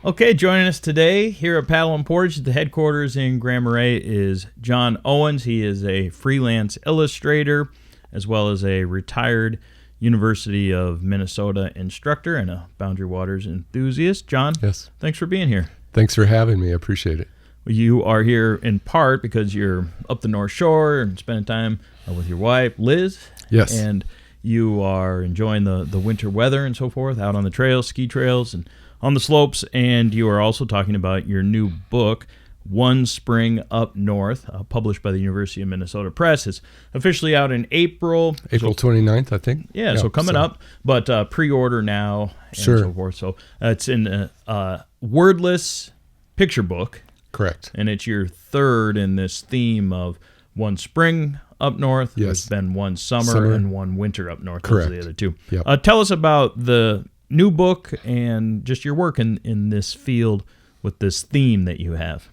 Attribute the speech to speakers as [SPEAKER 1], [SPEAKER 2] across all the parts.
[SPEAKER 1] Okay, joining us today here at Paddle and Portage, the headquarters in Grand Marais, is John Owens. He is a freelance illustrator as well as a retired University of Minnesota instructor and a Boundary Waters enthusiast. John,
[SPEAKER 2] yes,
[SPEAKER 1] thanks for being here.
[SPEAKER 2] Thanks for having me. I appreciate it.
[SPEAKER 1] You are here in part because you're up the North Shore and spending time with your wife, Liz.
[SPEAKER 2] Yes.
[SPEAKER 1] And you are enjoying the winter weather and so forth, out on the trails, ski trails, and on the slopes. And you are also talking about your new book, One Spring Up North, published by the University of Minnesota Press. It's officially out in April.
[SPEAKER 2] April 29th, I think.
[SPEAKER 1] Yeah, so coming up, but pre-order now and
[SPEAKER 2] Sure.
[SPEAKER 1] so forth. So it's in a wordless picture book.
[SPEAKER 2] Correct.
[SPEAKER 1] And it's your third in this theme of one spring up north.
[SPEAKER 2] Yes.
[SPEAKER 1] There's been one summer and one winter up north.
[SPEAKER 2] Correct.
[SPEAKER 1] Those are the other two.
[SPEAKER 2] Yep.
[SPEAKER 1] Tell us about the new book and just your work in this field with this theme that you have.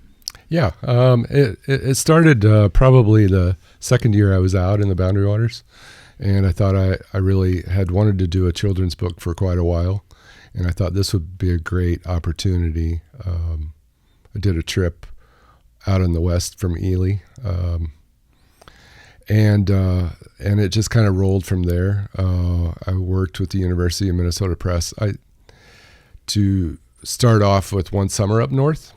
[SPEAKER 2] Yeah. It started probably the second year I was out in the Boundary Waters. And I thought I really had wanted to do a children's book for quite a while. And I thought this would be a great opportunity. I did a trip out in the west from Ely, and it just kind of rolled from there. I worked with the University of Minnesota Press to start off with One Summer Up North,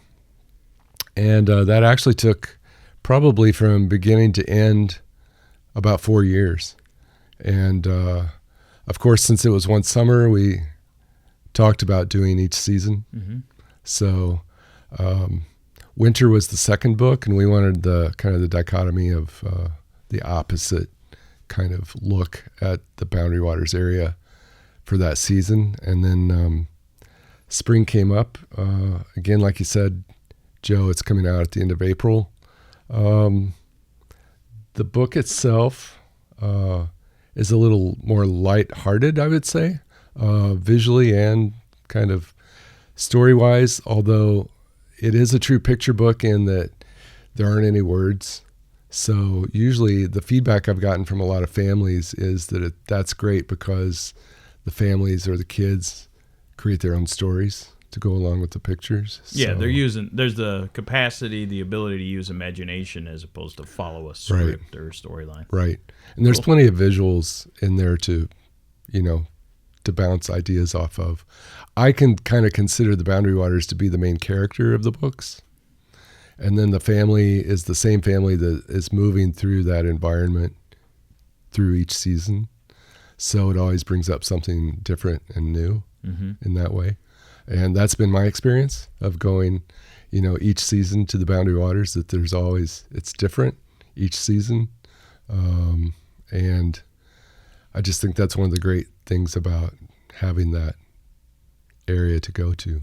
[SPEAKER 2] and that actually took probably from beginning to end about 4 years. And of course, since it was one summer, we talked about doing each season. Mm-hmm. So winter was the second book, and we wanted the kind of the dichotomy of the opposite kind of look at the Boundary Waters area for that season. And then spring came up. Again, like you said, Joe, it's coming out at the end of April. The book itself is a little more lighthearted, I would say, visually and kind of story-wise, although it is a true picture book in that there aren't any words. So usually the feedback I've gotten from a lot of families is that that's great because the families or the kids create their own stories to go along with the pictures.
[SPEAKER 1] Yeah,
[SPEAKER 2] So,
[SPEAKER 1] there's the capacity, the ability to use imagination as opposed to follow a script or storyline.
[SPEAKER 2] Right. And there's plenty of visuals in there to bounce ideas off of. I can kind of consider the Boundary Waters to be the main character of the books. And then the family is the same family that is moving through that environment through each season. So it always brings up something different and new in that way. And that's been my experience of going, each season to the Boundary Waters, that it's different each season. And I just think that's one of the great things about having that area to go to.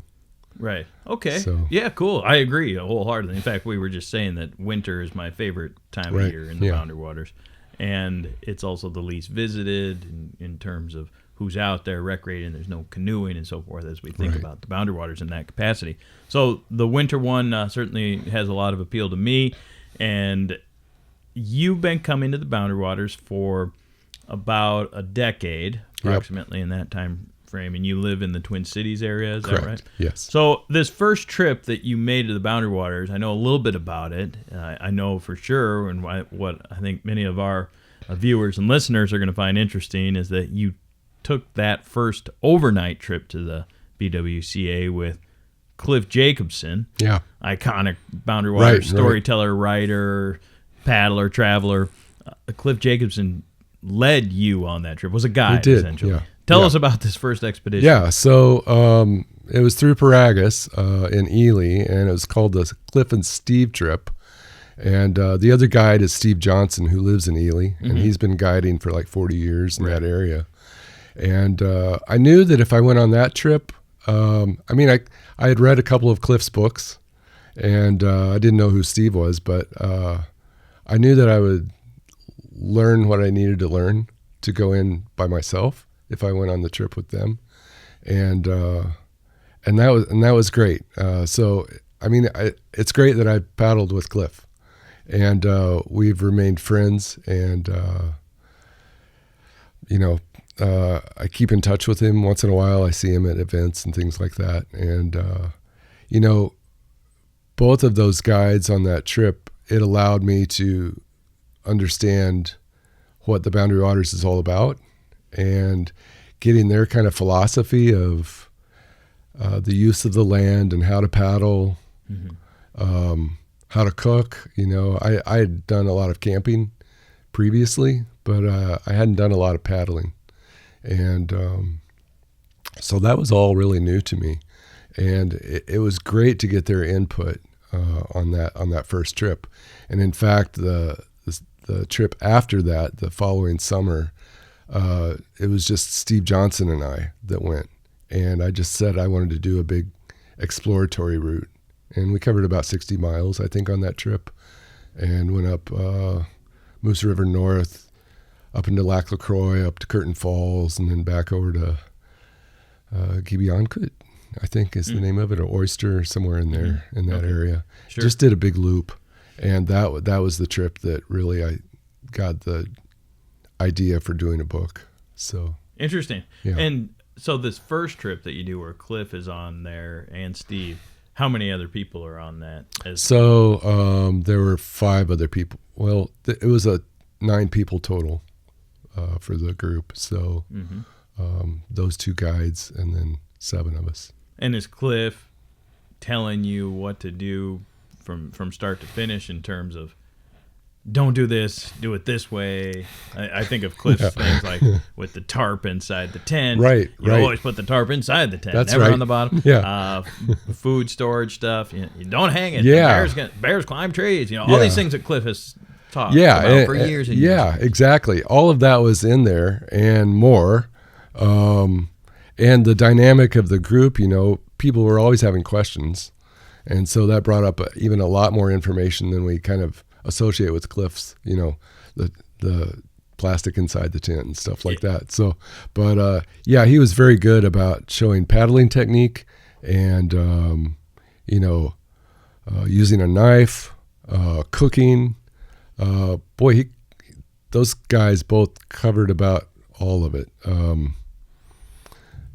[SPEAKER 1] Right. Okay.
[SPEAKER 2] So,
[SPEAKER 1] yeah, cool. I agree wholeheartedly. In fact, we were just saying that winter is my favorite time of year in the Boundary Waters. And it's also the least visited in terms of who's out there recreating. There's no canoeing and so forth as we think about the Boundary Waters in that capacity. So the winter one certainly has a lot of appeal to me. And you've been coming to the Boundary Waters for about a decade, approximately in that time frame, and you live in the Twin Cities area, is that right?
[SPEAKER 2] Yes.
[SPEAKER 1] So this first trip that you made to the Boundary Waters, I know a little bit about it. I know for sure, and what I think many of our viewers and listeners are going to find interesting is that you took that first overnight trip to the BWCA with Cliff Jacobson, iconic Boundary Waters storyteller, writer, paddler, traveler. Cliff Jacobson led you on that trip, was a guide, essentially. Tell us about this first expedition.
[SPEAKER 2] Yeah, so it was through Paragus in Ely, and it was called the Cliff and Steve trip. And the other guide is Steve Johnson, who lives in Ely, and he's been guiding for like 40 years in that area. And I knew that if I went on that trip, I had read a couple of Cliff's books, and I didn't know who Steve was, but I knew that I would learn what I needed to learn to go in by myself if I went on the trip with them, and that was great. So it's great that I paddled with Cliff, and we've remained friends, and I keep in touch with him once in a while. I see him at events and things like that, and both of those guides on that trip, it allowed me to understand what the Boundary Waters is all about and getting their kind of philosophy of the use of the land and how to paddle, how to cook. I had done a lot of camping previously, but I hadn't done a lot of paddling. And so that was all really new to me. And it was great to get their input on that first trip. And in fact, the trip after that, the following summer, it was just Steve Johnson and I that went. And I just said I wanted to do a big exploratory route. And we covered about 60 miles, I think, on that trip. And went up Moose River North, up into Lac La Croix, up to Curtin Falls, and then back over to Gibeonkut, I think is the name of it, or Oyster, somewhere in there, in that area. Sure. Just did a big loop. And that was the trip that really I got the idea for doing a book. So
[SPEAKER 1] interesting.
[SPEAKER 2] Yeah.
[SPEAKER 1] And so this first trip that you do where Cliff is on there and Steve, how many other people are on that?
[SPEAKER 2] There were 5 other people. Well, it was 9 people total for the group. So those 2 guides and then 7 of us.
[SPEAKER 1] And is Cliff telling you what to do from start to finish in terms of don't do this, do it this way? I think of Cliff's things like with the tarp inside the tent.
[SPEAKER 2] Right.
[SPEAKER 1] You always put the tarp inside the tent,
[SPEAKER 2] That's
[SPEAKER 1] never
[SPEAKER 2] right.
[SPEAKER 1] on the bottom.
[SPEAKER 2] Yeah.
[SPEAKER 1] Food storage stuff. You don't hang it.
[SPEAKER 2] Yeah.
[SPEAKER 1] Bears climb trees. All these things that Cliff has taught
[SPEAKER 2] about
[SPEAKER 1] for years and years.
[SPEAKER 2] Yeah, exactly. All of that was in there and more. And the dynamic of the group, people were always having questions. And so that brought up even a lot more information than we kind of associate with Cliff's, the plastic inside the tent and stuff like that. So, but he was very good about showing paddling technique and, using a knife, cooking. Those guys both covered about all of it.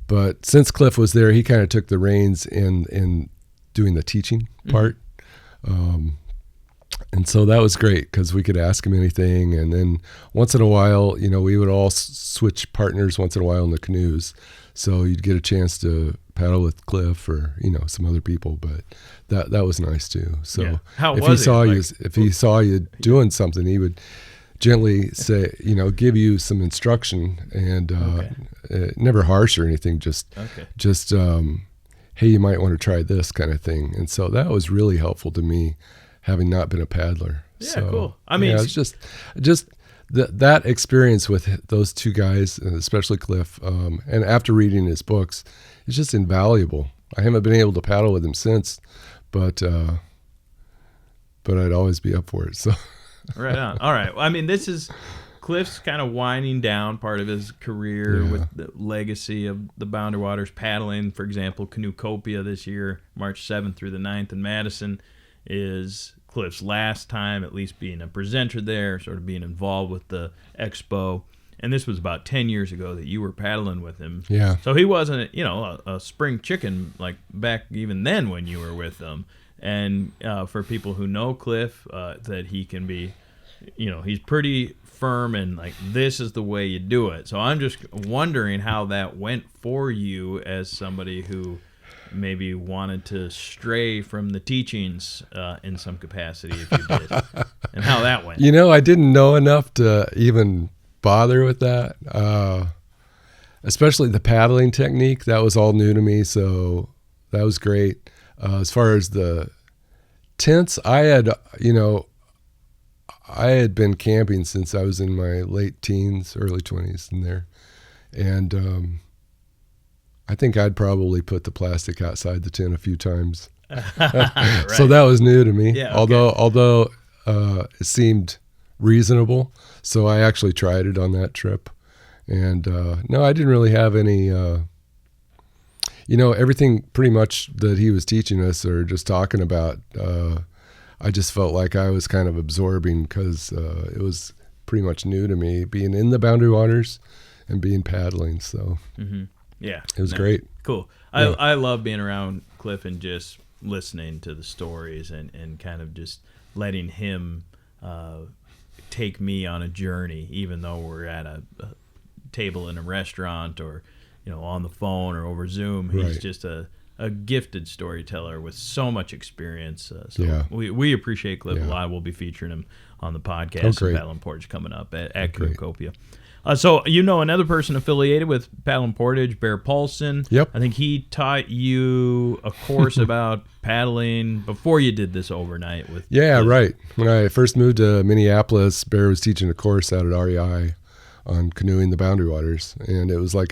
[SPEAKER 2] But since Cliff was there, he kind of took the reins in doing the teaching part. And so that was great because we could ask him anything. And then once in a while, we would all switch partners once in a while in the canoes. So you'd get a chance to paddle with Cliff or, some other people. But that was nice too. So if he saw you doing something, he would gently say, give you some instruction and never harsh or anything, just hey, you might want to try this kind of thing. And so that was really helpful to me, having not been a paddler.
[SPEAKER 1] Yeah,
[SPEAKER 2] so,
[SPEAKER 1] cool. I mean,
[SPEAKER 2] it's just that experience with those 2 guys, and especially Cliff, and after reading his books, it's just invaluable. I haven't been able to paddle with him since, but I'd always be up for it. So.
[SPEAKER 1] Right on. All right. Well, I mean, this is Cliff's kind of winding down part of his career with the legacy of the Boundary Waters paddling. For example, Canoe-Copia this year, March 7th through the 9th in Madison, is Cliff's last time at least being a presenter there, sort of being involved with the expo. And this was about 10 years ago that you were paddling with him.
[SPEAKER 2] Yeah.
[SPEAKER 1] So he wasn't, a spring chicken like back even then when you were with them. And for people who know Cliff, that he can be, he's pretty firm and like, this is the way you do it. So I'm just wondering how that went for you as somebody who maybe wanted to stray from the teachings in some capacity, if you did, and how that went.
[SPEAKER 2] I didn't know enough to even bother with that, especially the paddling technique. That was all new to me, so that was great. As far as the tents, I had been camping since I was in my late teens, early 20s in there. And I think I'd probably put the plastic outside the tent a few times. Right. So that was new to me, although it seemed reasonable. So I actually tried it on that trip. And no, I didn't really have any... everything pretty much that he was teaching us or just talking about, I just felt like I was kind of absorbing because it was pretty much new to me, being in the Boundary Waters and being paddling. So
[SPEAKER 1] yeah,
[SPEAKER 2] it was great.
[SPEAKER 1] Cool.
[SPEAKER 2] Yeah.
[SPEAKER 1] I love being around Cliff and just listening to the stories and kind of just letting him take me on a journey, even though we're at a table in a restaurant or on the phone or over Zoom. He's just a gifted storyteller with so much experience. We appreciate Cliff a lot. We'll be featuring him on the podcast, Paddle and Portage, coming up at Canoe-Copia. So another person affiliated with Paddle and Portage, Bear Paulson.
[SPEAKER 2] Yep.
[SPEAKER 1] I think he taught you a course about paddling before you did this overnight with.
[SPEAKER 2] Yeah, right. When I first moved to Minneapolis, Bear was teaching a course out at REI on canoeing the Boundary Waters, and it was like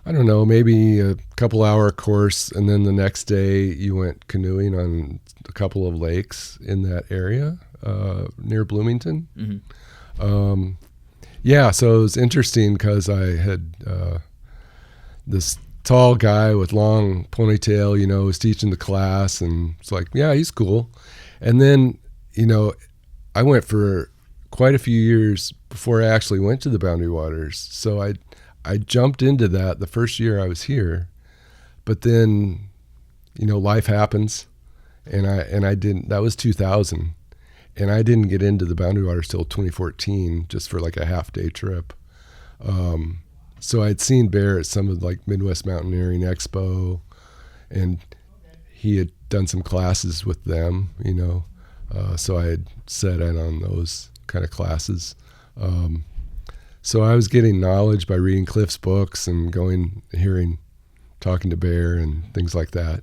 [SPEAKER 2] maybe a couple hour course, and then the next day you went canoeing on a couple of lakes in that area near Bloomington. Mm-hmm. So it was interesting because I had this tall guy with long ponytail, was teaching the class, and it's like, yeah, he's cool. And then, I went for quite a few years before I actually went to the Boundary Waters. So I jumped into that the first year I was here, but then, life happens, and I didn't. That was 2000. And I didn't get into the Boundary Waters till 2014, just for like a half-day trip. So I'd seen Bear at some of like Midwest Mountaineering Expo, and he had done some classes with them, so I had set in on those kind of classes. So I was getting knowledge by reading Cliff's books and talking to Bear and things like that.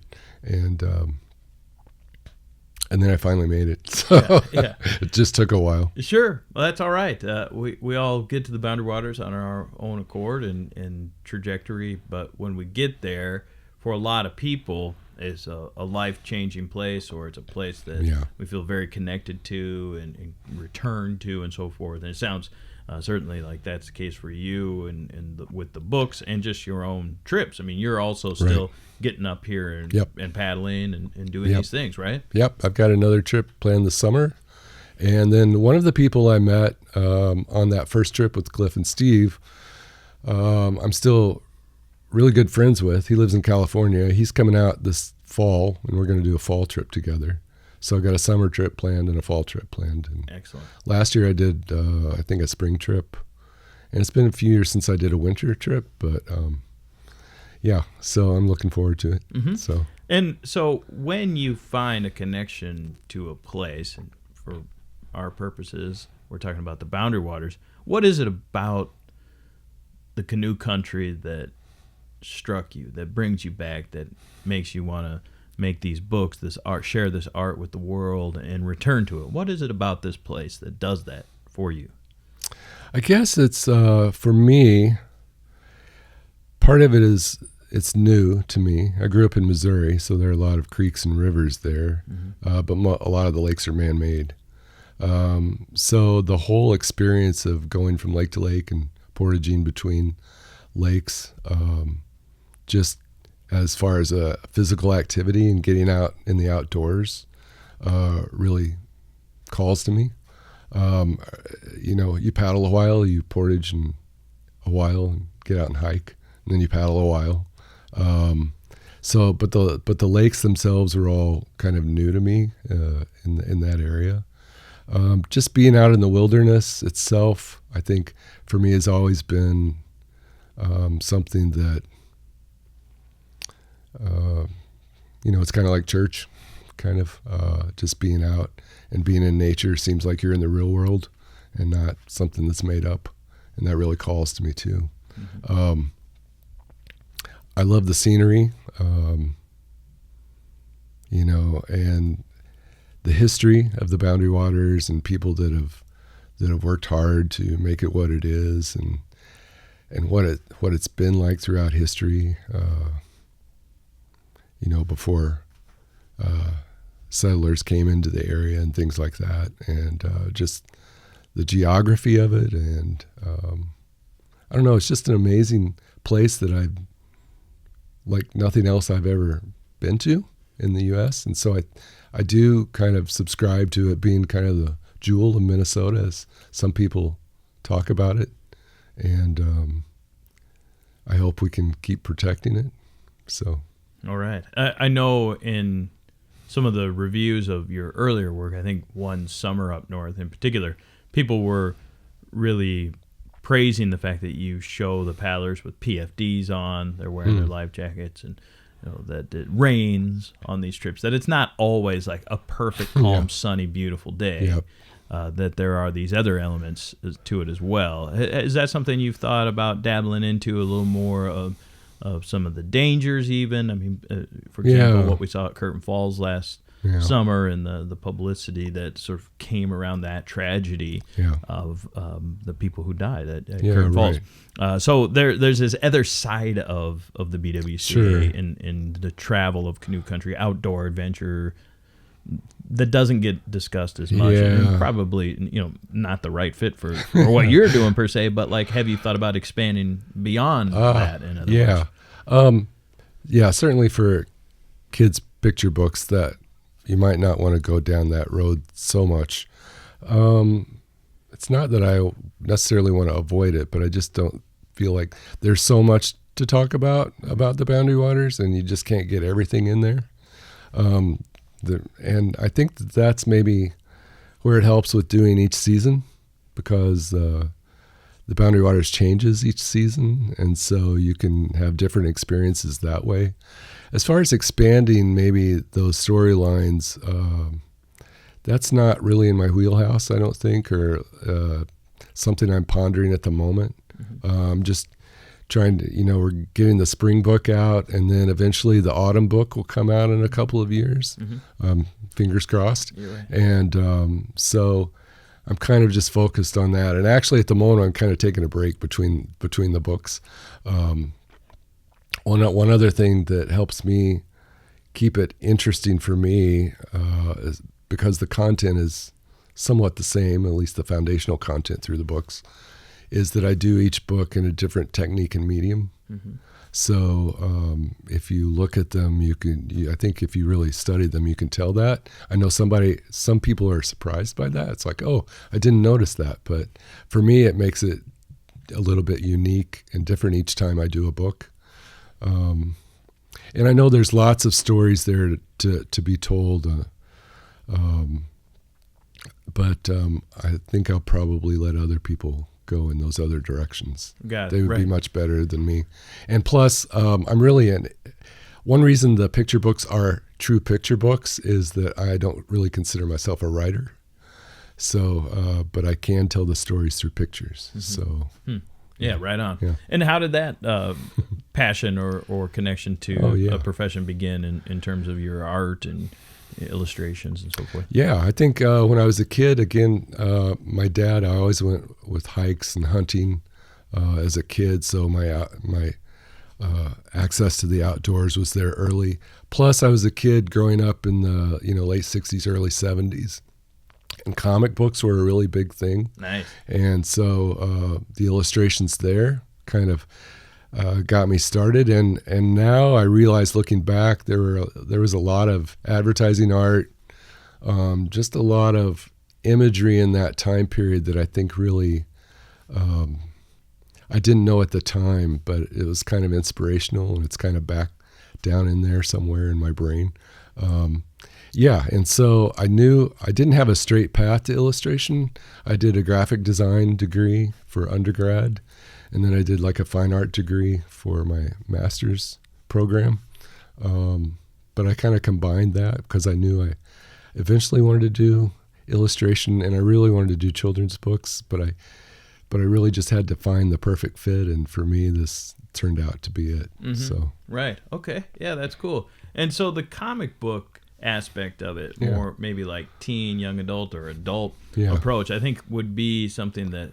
[SPEAKER 2] And then I finally made it. So it just took a while.
[SPEAKER 1] Sure. Well, that's all right. We all get to the Boundary Waters on our own accord and trajectory. But when we get there, for a lot of people, it's a life-changing place, or it's a place that we feel very connected to and return to and so forth. And it sounds certainly like that's the case for you and with the books and just your own trips. I mean, you're also still getting up here and paddling and doing these things, right?
[SPEAKER 2] Yep. I've got another trip planned this summer. And then one of the people I met on that first trip with Cliff and Steve, I'm still really good friends with. He lives in California. He's coming out this fall, and we're going to do a fall trip together. So I've got a summer trip planned and a fall trip planned. And
[SPEAKER 1] excellent.
[SPEAKER 2] Last year I did, I think, a spring trip. And it's been a few years since I did a winter trip, but so I'm looking forward to it.
[SPEAKER 1] Mm-hmm. So when you find a connection to a place, and for our purposes, we're talking about the Boundary Waters, what is it about the canoe country that struck you, that brings you back, that makes you want to make these books, this art, share this art with the world, and return to it? What is it about this place that does that for you?
[SPEAKER 2] I guess it's, for me, part of it is it's new to me. I grew up in Missouri, so there are a lot of creeks and rivers there, but a lot of the lakes are man-made. So the whole experience of going from lake to lake and portaging between lakes, just as far as a physical activity and getting out in the outdoors, really calls to me. You paddle a while, you portage in a while, and get out and hike, and then you paddle a while. But the lakes themselves are all kind of new to me in that area. Just being out in the wilderness itself, I think for me has always been something that it's kind of like church, kind of just being out and being in nature seems like you're in the real world and not something that's made up, and that really calls to me too. Mm-hmm. I love the scenery, and the history of the Boundary Waters and people that have worked hard to make it what it is, and what it's been like throughout history. Before settlers came into the area and things like that, and just the geography of it, and I don't know, it's just an amazing place that I've, like nothing else I've ever been to in the U.S., and so I do kind of subscribe to it being kind of the jewel of Minnesota, as some people talk about it, and I hope we can keep protecting it. So.
[SPEAKER 1] All right. I know in some of the reviews of your earlier work, I think one Summer Up North in particular, people were really praising the fact that you show the paddlers with PFDs on, they're wearing their life jackets, and that it rains on these trips, that it's not always like a perfect, calm, sunny, beautiful day, that there are these other elements to it as well. Is that something you've thought about dabbling into a little more of some of the dangers even? I mean, for example, what we saw at Curtain Falls last summer and the publicity that sort of came around that tragedy of the people who died at Curtain Falls. So there's this other side of the BWCA in the travel of canoe country, outdoor adventure, that doesn't get discussed as much. And probably, not the right fit for what you're doing per se, but like, have you thought about expanding beyond that in other words?
[SPEAKER 2] Certainly for kids' picture books that you might not want to go down that road so much. It's not that I necessarily want to avoid it, but I just don't feel like there's so much to talk about the Boundary Waters, and you just can't get everything in there. And I think that's maybe where it helps with doing each season, because the Boundary Waters changes each season, and so you can have different experiences that way. As far as expanding maybe those storylines, that's not really in my wheelhouse, I don't think, or something I'm pondering at the moment. Just trying to, we're getting the spring book out, and then eventually the autumn book will come out in a couple of years. Fingers crossed.
[SPEAKER 1] You're right.
[SPEAKER 2] And so I'm kind of just focused on that. And actually at the moment I'm kind of taking a break between the books. One other thing that helps me keep it interesting for me is because the content is somewhat the same, at least the foundational content through the books, is that I do each book in a different technique and medium. So if you look at them, I think if you really study them, you can tell that. I know some people are surprised by that. It's like, oh, I didn't notice that. But for me, it makes it a little bit unique and different each time I do a book. And I know there's lots of stories there to be told, but I think I'll probably let other people go in those other directions. They would be much better than me. And plus, I'm really one reason the picture books are true picture books is that I don't really consider myself a writer. So, but I can tell the stories through pictures. So.
[SPEAKER 1] Yeah, right on. Yeah. And how did that passion or connection to a profession begin in terms of your art and illustrations and so forth?
[SPEAKER 2] Yeah, I think when I was a kid, again, my dad, I always went with hikes and hunting as a kid, so my access to the outdoors was there early. Plus, I was a kid growing up in the late 60s, early 70s. And comic books were a really big thing.
[SPEAKER 1] Nice.
[SPEAKER 2] And so the illustrations there kind of got me started. And now I realize, looking back, there was a lot of advertising art, just a lot of imagery in that time period that I think really I didn't know at the time, but it was kind of inspirational, and it's kind of back down in there somewhere in my brain. And so I knew I didn't have a straight path to illustration. I did a graphic design degree for undergrad, and then I did like a fine art degree for my master's program. But I kind of combined that because I knew I eventually wanted to do illustration, and I really wanted to do children's books, but I really just had to find the perfect fit, and for me, this turned out to be it. So
[SPEAKER 1] right, okay, yeah, that's cool. And so the comic book aspect of it, more maybe like teen, young adult, or adult approach, I think would be something that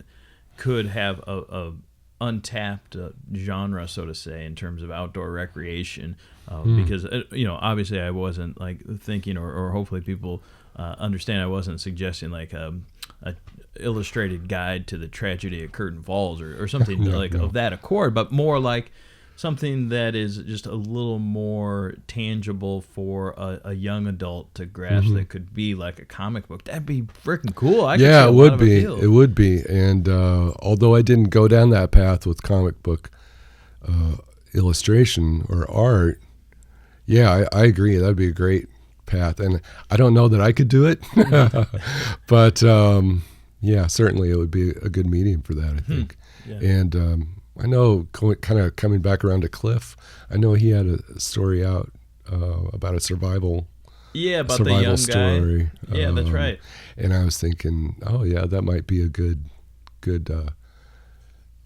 [SPEAKER 1] could have a untapped genre, so to say, in terms of outdoor recreation, because obviously I wasn't like thinking, or hopefully people understand, I wasn't suggesting like a illustrated guide to the tragedy at Curtain Falls or something of that accord, but more like something that is just a little more tangible for a young adult to grasp, that could be like a comic book. That'd be freaking cool.
[SPEAKER 2] It would be. It would be. And although I didn't go down that path with comic book illustration or art, Yeah, I agree. That'd be a great path. And I don't know that I could do it, but yeah, certainly it would be a good medium for that, I think.
[SPEAKER 1] Yeah.
[SPEAKER 2] And I know, kind of coming back around to Cliff, I know he had a story out about a survival.
[SPEAKER 1] Yeah, about the young
[SPEAKER 2] story.
[SPEAKER 1] Guy. Yeah, that's right.
[SPEAKER 2] And I was thinking, oh yeah, that might be a good,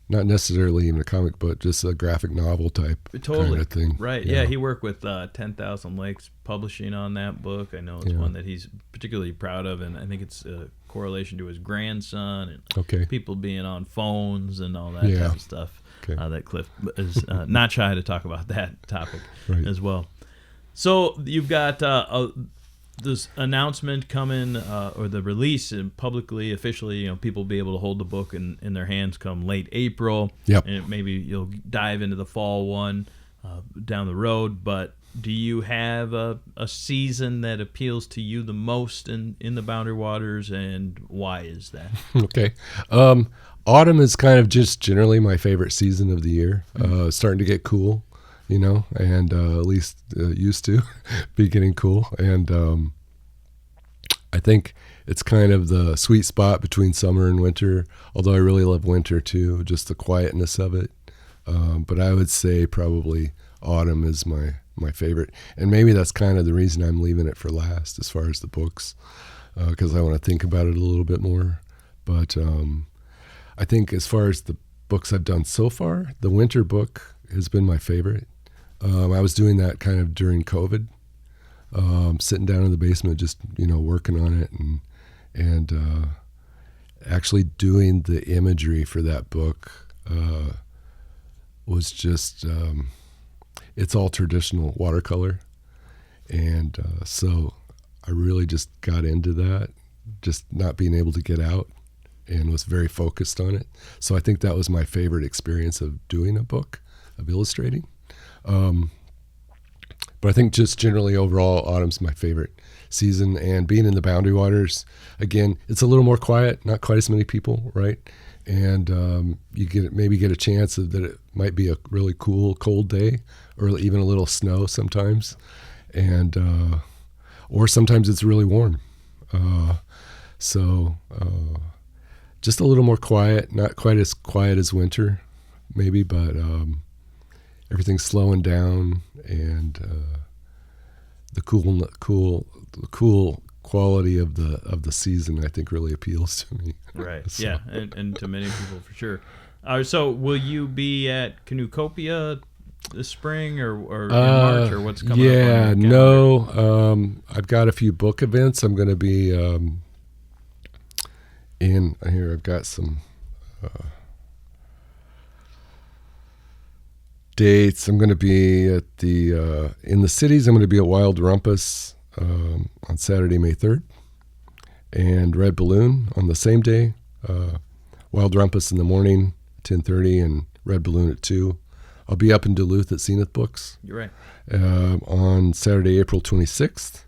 [SPEAKER 2] not necessarily even a comic book, just a graphic novel type kind of thing.
[SPEAKER 1] Right. Yeah, he worked with 10,000 Lakes Publishing on that book. I know it's one that he's particularly proud of, and I think it's a correlation to his grandson and people being on phones and all that type of stuff. That Cliff is not shy to talk about that topic as well. So you've got this announcement coming, or the release publicly, officially. People will be able to hold the book in their hands come late April.
[SPEAKER 2] Yep.
[SPEAKER 1] And maybe you'll dive into the fall one down the road. But do you have a season that appeals to you the most in the Boundary Waters, and why is that?
[SPEAKER 2] Okay. Autumn is kind of just generally my favorite season of the year. Starting to get cool. And at least used to be getting cool. And I think it's kind of the sweet spot between summer and winter, although I really love winter too, just the quietness of it. But I would say probably autumn is my favorite. And maybe that's kind of the reason I'm leaving it for last as far as the books, because I want to think about it a little bit more. But I think as far as the books I've done so far, the winter book has been my favorite. I was doing that kind of during COVID, sitting down in the basement, just, working on it and actually doing the imagery for that book was just, it's all traditional watercolor. And so I really just got into that, just not being able to get out, and was very focused on it. So I think that was my favorite experience of doing a book, of illustrating. But I think just generally overall, autumn's my favorite season. And being in the Boundary Waters, again, it's a little more quiet, not quite as many people, right? And you maybe get a chance that it might be a really cool, cold day, or even a little snow sometimes. And or sometimes it's really warm. So just a little more quiet, not quite as quiet as winter, maybe, but everything's slowing down, and the cool quality of the season, I think, really appeals to me.
[SPEAKER 1] Right. So. Yeah, and to many people for sure. So will you be at Canoe-Copia this spring or in March, or what's coming up?
[SPEAKER 2] Yeah, no. I've got a few book events. I'm going to be in here. I've got some dates. I'm going to be at in the cities. I'm going to be at Wild Rumpus on Saturday, May 3rd, and Red Balloon on the same day. Wild Rumpus in the morning, 10:30, and Red Balloon at 2. I'll be up in Duluth at Zenith Books.
[SPEAKER 1] You're right.
[SPEAKER 2] On Saturday, April 26th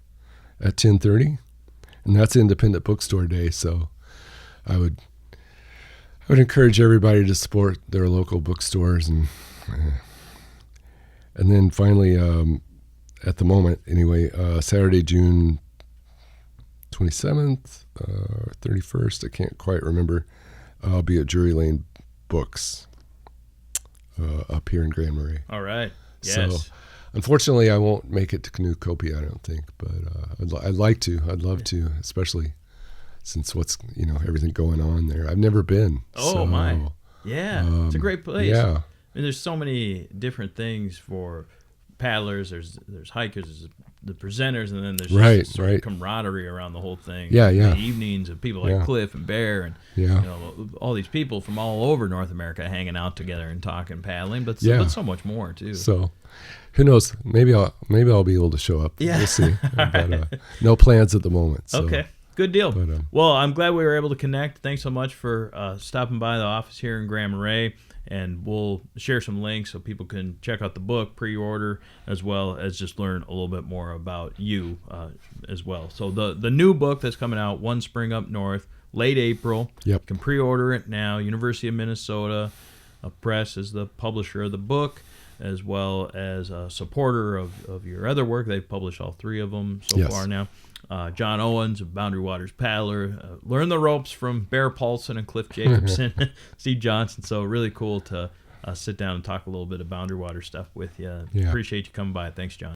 [SPEAKER 2] at 10:30, and that's Independent Bookstore Day. So I would encourage everybody to support their local bookstores, and then finally, at the moment anyway, Saturday, June 27th, 31st, I can't quite remember. I'll be at Drury Lane Books up here in Grand Marais.
[SPEAKER 1] All right. Yes.
[SPEAKER 2] So, unfortunately, I won't make it to Canoe-Copia, I don't think, but I'd like to. I'd love to, especially since what's everything going on there. I've never been.
[SPEAKER 1] Oh my! Yeah, it's a great place.
[SPEAKER 2] Yeah.
[SPEAKER 1] I mean, there's so many different things for paddlers. There's hikers, there's the presenters, and then there's just sort of camaraderie around the whole thing.
[SPEAKER 2] Yeah, yeah.
[SPEAKER 1] The evenings of people like Cliff and Bear and all these people from all over North America hanging out together and talking paddling, but so much more too.
[SPEAKER 2] So, who knows? Maybe I'll be able to show up.
[SPEAKER 1] Yeah.
[SPEAKER 2] We'll see. But, no plans at the moment. So.
[SPEAKER 1] Okay. Good deal. But, well, I'm glad we were able to connect. Thanks so much for stopping by the office here in Grand Marais, and we'll share some links so people can check out the book, pre-order, as well as just learn a little bit more about you as well. So the new book that's coming out, One Spring Up North, late April.
[SPEAKER 2] Yep.
[SPEAKER 1] You can pre-order it now. University of Minnesota Press is the publisher of the book. as well as a supporter of your other work. They've published all 3 of them so far now. John Owens, a Boundary Waters paddler, learned the ropes from Bear Paulson and Cliff Jacobson, Steve Johnson. So really cool to sit down and talk a little bit of Boundary Water stuff with you.
[SPEAKER 2] Yeah.
[SPEAKER 1] Appreciate you coming by. Thanks, John.